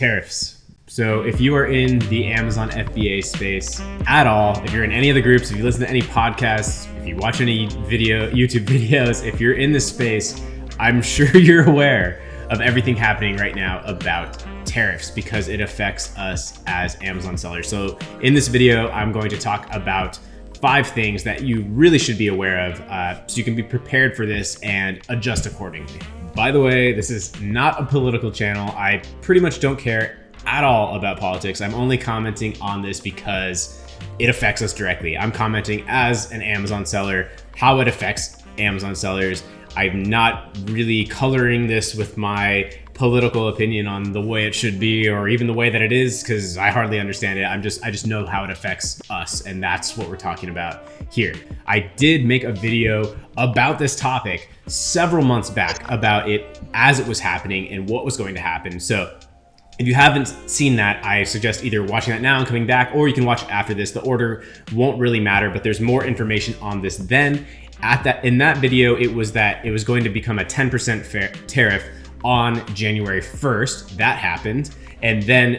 Tariffs. So if you are in the Amazon FBA space at all, if you're in any of the groups, if you listen to any podcasts, if you watch any YouTube videos, if you're in this space, I'm sure you're aware of everything happening right now about tariffs because it affects us as Amazon sellers. So in this video, I'm going to talk about 5 things that you really should be aware of so you can be prepared for this and adjust accordingly. By the way, this is not a political channel. I pretty much don't care at all about politics. I'm only commenting on this because it affects us directly. I'm commenting as an Amazon seller, how it affects Amazon sellers. I'm not really coloring this with my political opinion on the way it should be or even the way that it is, because I hardly understand it. I just know how it affects us, and that's what we're talking about here. I did make a video about this topic several months back about it as it was happening and what was going to happen. So if you haven't seen that, I suggest either watching that now and coming back, or you can watch it after this. The order won't really matter, but there's more information on this then. In that video, it was that it was going to become a 10% tariff on January 1st. That happened. And then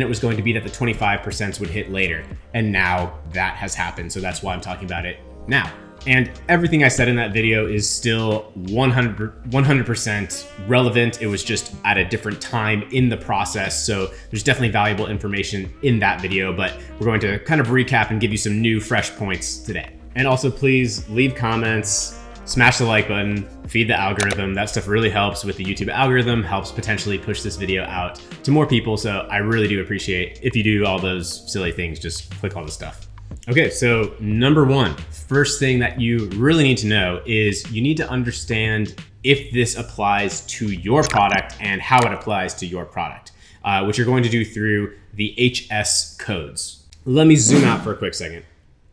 it was going to be that the 25% would hit later. And now that has happened. So that's why I'm talking about it now. And everything I said in that video is still 100% relevant. It was just at a different time in the process. So there's definitely valuable information in that video, but we're going to kind of recap and give you some new fresh points today. And also please leave comments, smash the like button, feed the algorithm. That stuff really helps with the YouTube algorithm, helps potentially push this video out to more people. So I really do appreciate if you do all those silly things, just click all the stuff. Okay, so number 1, first thing that you really need to know is you need to understand if this applies to your product and how it applies to your product, which you're going to do through the HS codes. Let me zoom out for a quick second.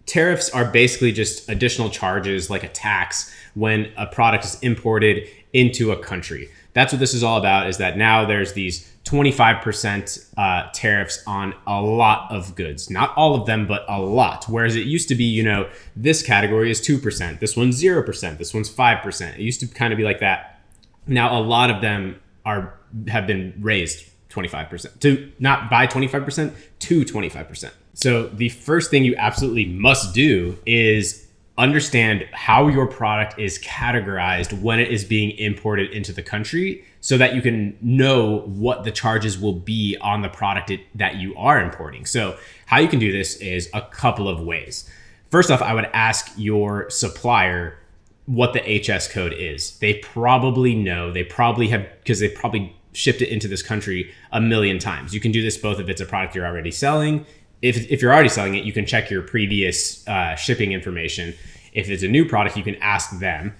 Tariffs are basically just additional charges like a tax when a product is imported into a country. That's what this is all about, is that now there's these 25% tariffs on a lot of goods. Not all of them, but a lot. Whereas it used to be, this category is 2%, this one's 0%, this one's 5%. It used to kind of be like that. Now a lot of them have been raised 25% to not by 25% to 25%. So the first thing you absolutely must do is understand how your product is categorized when it is being imported into the country so that you can know what the charges will be on the product that you are importing. So how you can do this is a couple of ways. First off, I would ask your supplier what the HS code is. They probably know, they probably have, because they probably shipped it into this country a million times. You can do this both if it's a product you're already selling. If you're already selling it, you can check your previous shipping information. If it's a new product, you can ask them.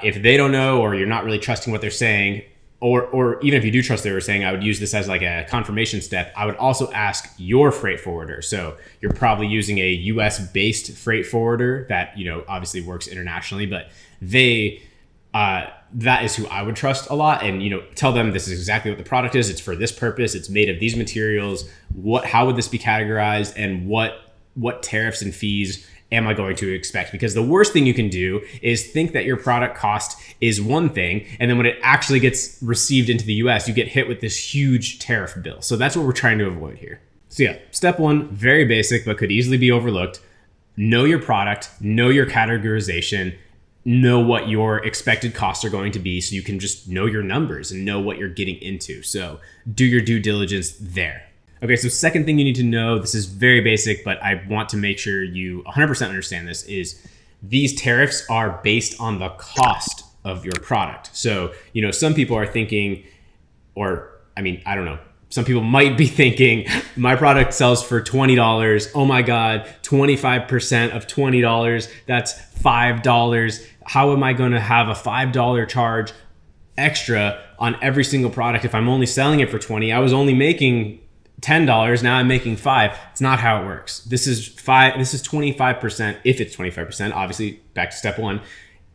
If they don't know, or you're not really trusting what they're saying, or even if you do trust what they're saying, I would use this as like a confirmation step. I would also ask your freight forwarder. So you're probably using a US based freight forwarder that, obviously works internationally, but that is who I would trust a lot, and tell them this is exactly what the product is. It's for this purpose. It's made of these materials. How would this be categorized, and what tariffs and fees am I going to expect? Because the worst thing you can do is think that your product cost is one thing, and then when it actually gets received into the US, you get hit with this huge tariff bill. So that's what we're trying to avoid here. So yeah, step 1, very basic, but could easily be overlooked. Know your product, know your categorization, know what your expected costs are going to be, so you can just know your numbers and know what you're getting into. So do your due diligence there. Okay, so second thing you need to know, this is very basic, but I want to make sure you 100% understand this, is these tariffs are based on the cost of your product. So, some people are thinking, I don't know, some people might be thinking, my product sells for $20. Oh my God, 25% of $20, that's $5. How am I going to have a $5 charge extra on every single product if I'm only selling it for $20? I was only making $10, now I'm making $5. It's not how it works. This is 25%. If it's 25%, obviously back to step 1.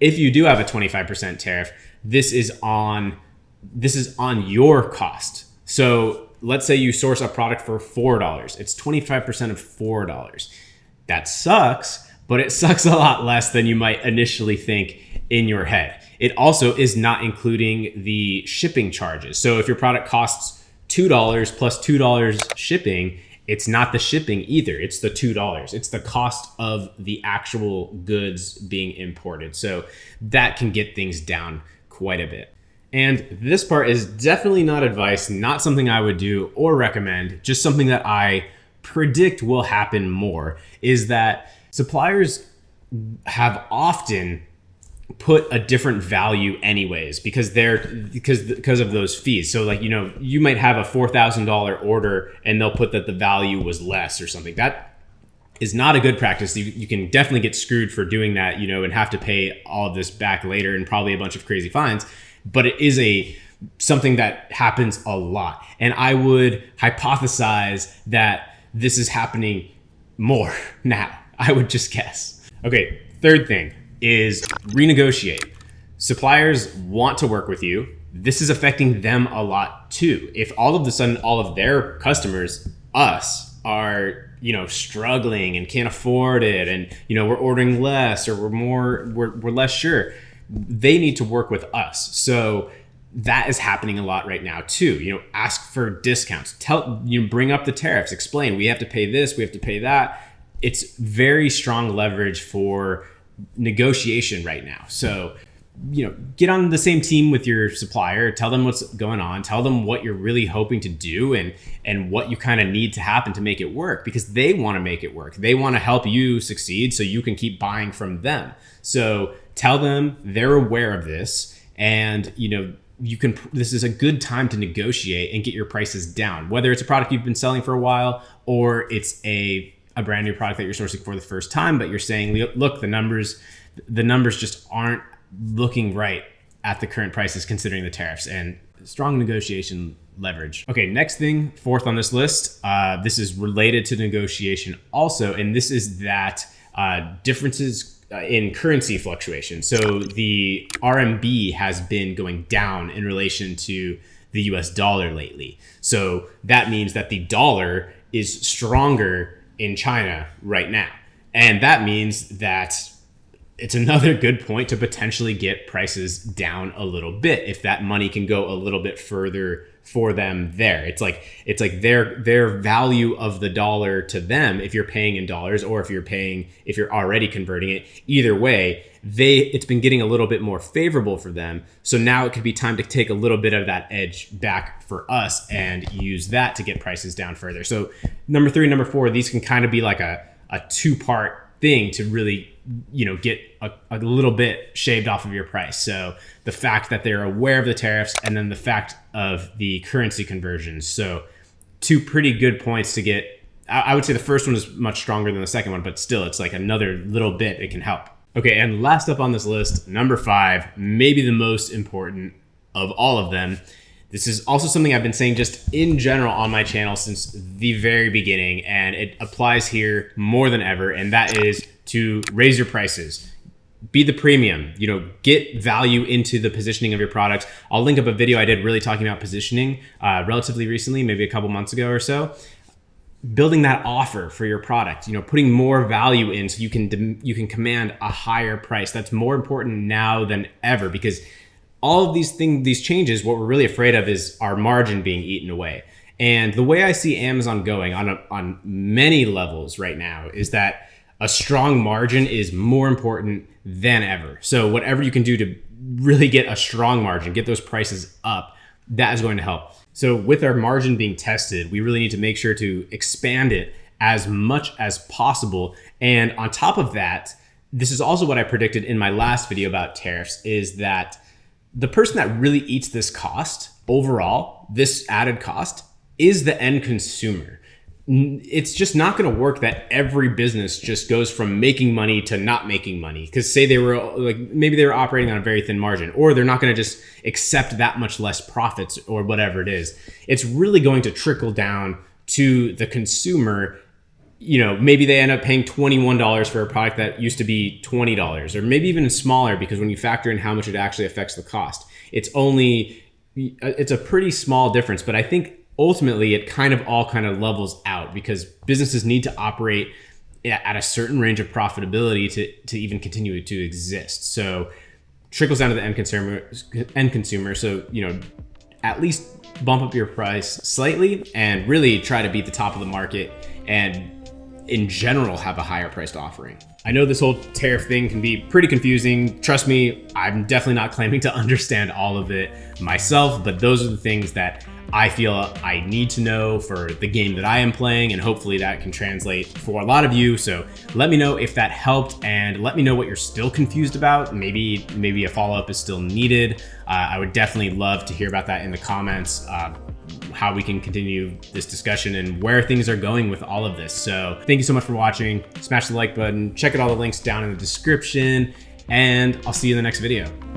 If you do have a 25% tariff, this is on your cost. So let's say you source a product for $4. It's 25% of $4. That sucks, but it sucks a lot less than you might initially think in your head. It also is not including the shipping charges. So if your product costs $2 plus $2 shipping, it's not the shipping either. It's the $2. It's the cost of the actual goods being imported. So that can get things down quite a bit. And this part is definitely not advice, not something I would do or recommend, just something that I predict will happen more, is that suppliers have often put a different value anyways because of those fees. So like, you might have a $4,000 order and they'll put that the value was less or something. That is not a good practice. You can definitely get screwed for doing that, and have to pay all of this back later and probably a bunch of crazy fines. But it is something that happens a lot. And I would hypothesize that this is happening more now. I would just guess. Okay, third thing is renegotiate. Suppliers want to work with you. This is affecting them a lot too. If all of a sudden all of their customers, us, are struggling and can't afford it, and we're ordering less or we're less sure, they need to work with us. So that is happening a lot right now too. Ask for discounts. Bring up the tariffs. Explain we have to pay this, we have to pay that. It's very strong leverage for negotiation right now. So, get on the same team with your supplier, tell them what's going on, tell them what you're really hoping to do and what you kind of need to happen to make it work, because they want to make it work. They want to help you succeed so you can keep buying from them. So tell them they're aware of this, and this is a good time to negotiate and get your prices down, whether it's a product you've been selling for a while or it's a brand new product that you're sourcing for the first time, but you're saying, look, the numbers just aren't looking right at the current prices considering the tariffs, and strong negotiation leverage. Okay, next thing, fourth on this list, this is related to negotiation also, and this is that differences in currency fluctuation. So the RMB has been going down in relation to the US dollar lately. So that means that the dollar is stronger in China right now. And that means that it's another good point to potentially get prices down a little bit if that money can go a little bit further for them there. It's like their value of the dollar to them, if you're paying in dollars or if you're already converting it, either way, it's been getting a little bit more favorable for them. So now it could be time to take a little bit of that edge back for us and use that to get prices down further. So number 3, number 4, these can kind of be like a 2-part thing to really, get a little bit shaved off of your price. So the fact that they're aware of the tariffs, and then the fact of the currency conversions. So 2 pretty good points to get. I would say the first one is much stronger than the second one, but still it's like another little bit it can help. Okay, and last up on this list, number 5, maybe the most important of all of them. This is also something I've been saying just in general on my channel since the very beginning, and it applies here more than ever, and that is to raise your prices. Be the premium, get value into the positioning of your products. I'll link up a video I did really talking about positioning relatively recently, maybe a couple months ago or so. Building that offer for your product, putting more value in so you can command a higher price. That's more important now than ever, because all of these changes, what we're really afraid of is our margin being eaten away. And the way I see Amazon going on many levels right now is that a strong margin is more important than ever. So whatever you can do to really get a strong margin, get those prices up, that is going to help. So with our margin being tested, we really need to make sure to expand it as much as possible. And on top of that, this is also what I predicted in my last video about tariffs, is that the person that really eats this cost overall, this added cost, is the end consumer. It's just not going to work that every business just goes from making money to not making money. Because say maybe they were operating on a very thin margin, or they're not going to just accept that much less profits or whatever it is. It's really going to trickle down to the consumer. Maybe they end up paying $21 for a product that used to be $20, or maybe even smaller, because when you factor in how much it actually affects the cost, it's a pretty small difference. But I think ultimately it kind of levels out, because businesses need to operate at a certain range of profitability to even continue to exist. So trickles down to the end consumer. So, at least bump up your price slightly and really try to beat the top of the market and in general have a higher priced offering. I know this whole tariff thing can be pretty confusing. Trust me, I'm definitely not claiming to understand all of it myself, but those are the things that I feel I need to know for the game that I am playing, and hopefully that can translate for a lot of you. So let me know if that helped, and let me know what you're still confused about. Maybe a follow-up is still needed. I would definitely love to hear about that in the comments, how we can continue this discussion and where things are going with all of this. So thank you so much for watching. Smash the like button, check out all the links down in the description, and I'll see you in the next video.